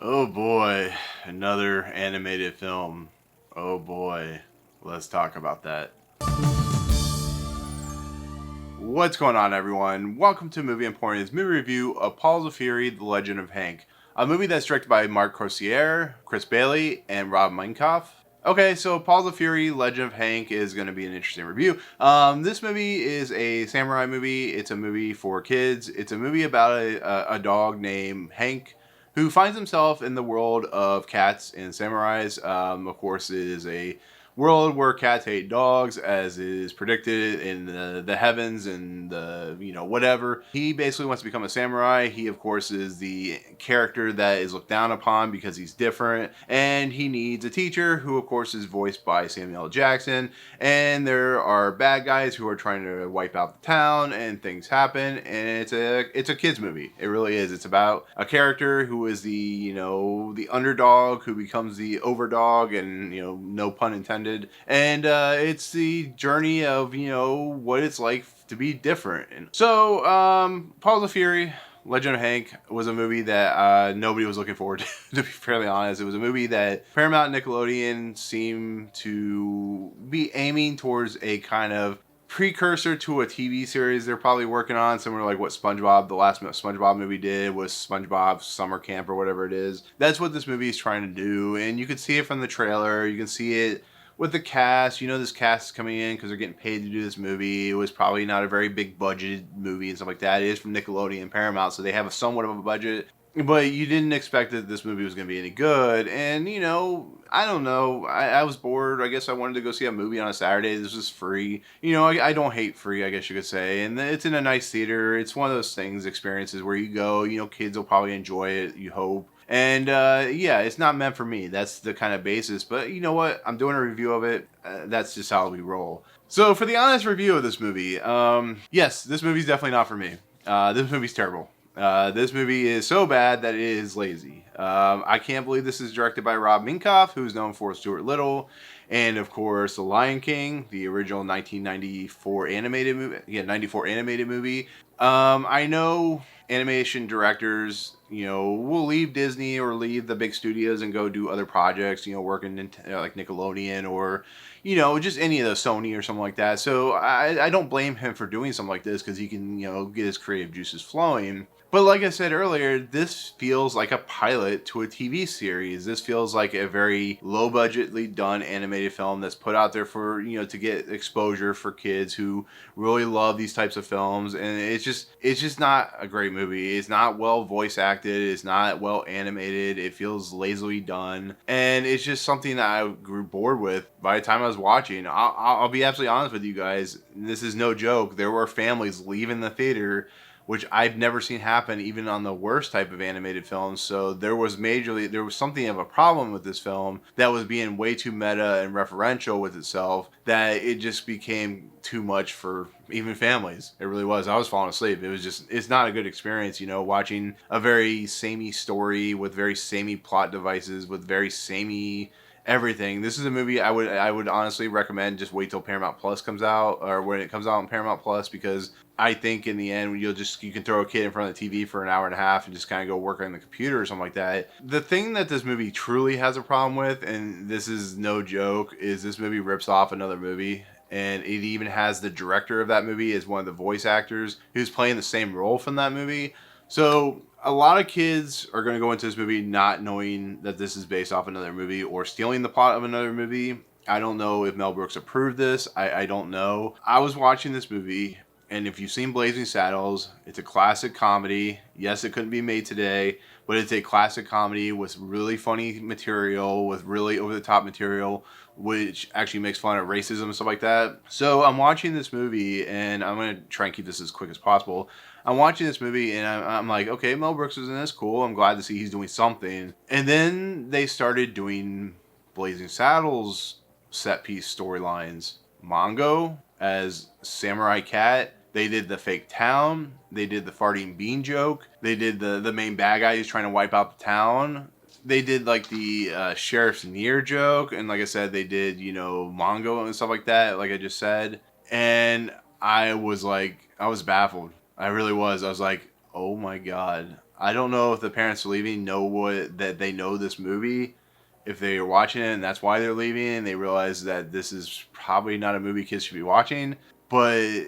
Oh boy, another animated film. Oh boy, let's talk about that. What's going on, everyone? Welcome to Movie Emporium's movie review of Paws of Fury: The Legend of Hank, a movie that's directed by Mark Koesier, Chris Bailey, and Rob Minkoff. Okay, so Paws of Fury: Legend of Hank is going to be an interesting review. This movie is a samurai movie. It's a movie for kids. It's a movie about a dog named Hank who finds himself in the world of cats and samurais. Of course, it is a world where cats hate dogs, as is predicted in the heavens and the whatever. He basically wants to become a samurai. He of course is the character that is looked down upon because he's different, and he needs a teacher who of course is voiced by Samuel L. Jackson. And there are bad guys who are trying to wipe out the town, and things happen. And it's a kids movie. It really is. It's about a character who is the underdog who becomes the overdog, and no pun intended. And it's the journey of what it's like to be different. And so Paws of Fury, Legend of Hank was a movie that nobody was looking forward to be fairly honest. It was a movie that Paramount and Nickelodeon seemed to be aiming towards a kind of precursor to a TV series they're probably working on, similar like what the last SpongeBob movie did was SpongeBob Summer Camp or whatever it is. That's what this movie is trying to do, and you can see it from the trailer. You can see it with the cast. This cast is coming in because they're getting paid to do this movie. It was probably not a very big budgeted movie and stuff like that. It is from Nickelodeon and Paramount, so they have somewhat of a budget. But you didn't expect that this movie was going to be any good. And, I don't know. I was bored. I guess I wanted to go see a movie on a Saturday. This was free. I don't hate free, I guess you could say. And it's in a nice theater. It's one of those experiences where you go, kids will probably enjoy it, you hope. And yeah, it's not meant for me. That's the kind of basis. But you know what? I'm doing a review of it. That's just how we roll. So for the honest review of this movie, yes, this movie's definitely not for me. This movie's terrible. This movie is so bad that it is lazy. I can't believe this is directed by Rob Minkoff, who's known for Stuart Little, and of course The Lion King, the original 1994 animated movie. Yeah, 94 animated movie. I know animation directors, will leave Disney or leave the big studios and go do other projects, working in like Nickelodeon or, just any of the Sony or something like that. So I don't blame him for doing something like this because he can, get his creative juices flowing. But like I said earlier, this feels like a pilot to a TV series. This feels like a very low-budgetly done animated film that's put out there for, to get exposure for kids who really love these types of films. And it's just not a great movie. It's not well voice acted. It's not well animated. It feels lazily done. And it's just something that I grew bored with by the time I was watching. I'll be absolutely honest with you guys. This is no joke. There were families leaving the theater, which I've never seen happen even on the worst type of animated films. So there was something of a problem with this film that was being way too meta and referential with itself, that it just became too much for even families. It really was. I was falling asleep. It's not a good experience, watching a very samey story with very samey plot devices, with very samey everything. This is a movie I would honestly recommend just wait till Paramount Plus comes out, or when it comes out on Paramount Plus, because I think in the end you can throw a kid in front of the TV for an hour and a half and just kind of go work on the computer or something like that. The thing that this movie truly has a problem with, and this is no joke, is this movie rips off another movie. And it even has the director of that movie as one of the voice actors who's playing the same role from that movie. So a lot of kids are going to go into this movie not knowing that this is based off another movie or stealing the plot of another movie. I don't know if Mel Brooks approved this. I don't know. I was watching this movie, and if you've seen Blazing Saddles, it's a classic comedy. Yes, it couldn't be made today, but it's a classic comedy with really funny material, with really over-the-top material, which actually makes fun of racism and stuff like that. So I'm watching this movie, and I'm going to try and keep this as quick as possible. I'm watching this movie, and I'm like, okay, Mel Brooks is in this, cool. I'm glad to see he's doing something. And then they started doing Blazing Saddles set piece storylines. Mongo as Samurai Cat. They did the fake town. They did the farting bean joke. They did the main bad guy who's trying to wipe out the town. They did like the Sheriff's Near joke. And like I said, they did, Mongo and stuff like that, like I just said. And I was baffled. I really was. I was like, oh my God. I don't know if the parents leaving that they know this movie, if they are watching it and that's why they're leaving, and they realize that this is probably not a movie kids should be watching, but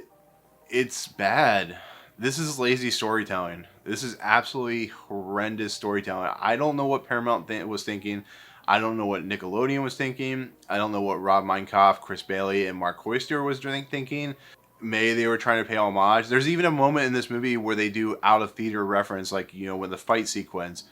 it's bad. This is lazy storytelling. This is absolutely horrendous storytelling. I don't know what Paramount was thinking. I don't know what Nickelodeon was thinking. I don't know what Rob Minkoff, Chris Bailey, and Mark Koesier was thinking. Maybe they were trying to pay homage. There's even a moment in this movie where they do out of theater reference, like, you know, when the fight sequence.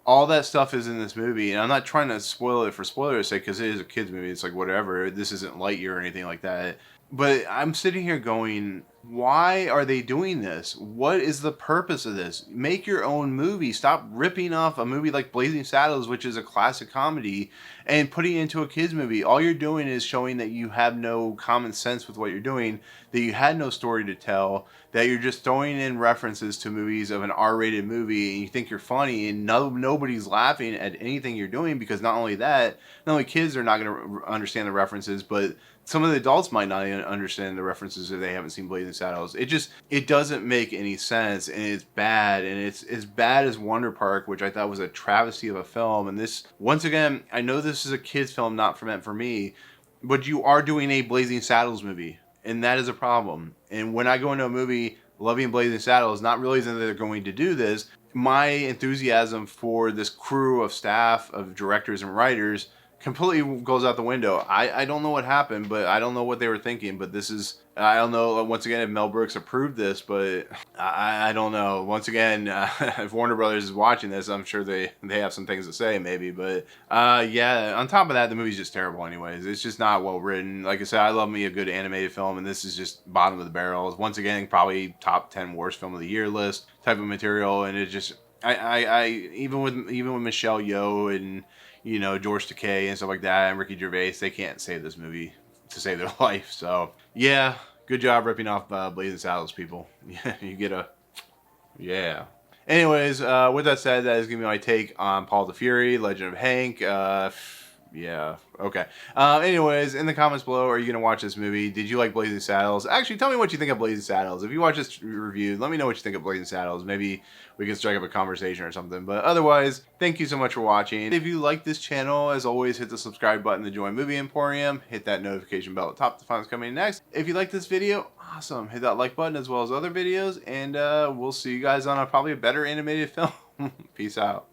All that stuff is in this movie, and I'm not trying to spoil it for spoilers' sake because it is a kids movie. It's like whatever. This isn't Lightyear or anything like that. But I'm sitting here going, why are they doing this? What is the purpose of this? Make your own movie. Stop ripping off a movie like Blazing Saddles, which is a classic comedy, and putting it into a kids movie. All you're doing is showing that you have no common sense with what you're doing, that you had no story to tell, that you're just throwing in references to movies of an R-rated movie, and you think you're funny, and nobody's laughing at anything you're doing, because not only that, not only kids are not going to understand the references, but some of the adults might not even understand the references if they haven't seen Blazing Saddles. It doesn't make any sense, and it's bad, and it's as bad as Wonder Park, which I thought was a travesty of a film. And this, once again, I know this is a kid's film, not meant for me, but you are doing a Blazing Saddles movie, and that is a problem. And when I go into a movie loving Blazing Saddles, not realizing that they're going to do this, my enthusiasm for this crew of staff, of directors and writers, completely goes out the window. I don't know what happened, but I don't know what they were thinking, but this is, I don't know, once again, if Mel Brooks approved this, but I don't know. Once again, if Warner Brothers is watching this, I'm sure they have some things to say, maybe, but yeah, on top of that, the movie's just terrible anyways. It's just not well written. Like I said, I love me a good animated film, and this is just bottom of the barrel. Once again, probably top 10 worst film of the year list type of material, and it just, I even with Michelle Yeoh and, you know, George Takei and stuff like that, and Ricky Gervais, they can't save this movie to save their life. So yeah, good job ripping off Blazing Saddles, people. Yeah, you get a, yeah. Anyways, with that said, that is gonna be my take on Paul the Fury, Legend of Hank. Yeah, okay. Anyways, in the comments below, are you going to watch this movie? Did you like Blazing Saddles? Actually, tell me what you think of Blazing Saddles. If you watch this review, let me know what you think of Blazing Saddles. Maybe we can strike up a conversation or something. But otherwise, thank you so much for watching. If you like this channel, as always, hit the subscribe button to join Movie Emporium. Hit that notification bell at the top to find what's coming next. If you like this video, awesome. Hit that like button as well as other videos. And we'll see you guys on probably a better animated film. Peace out.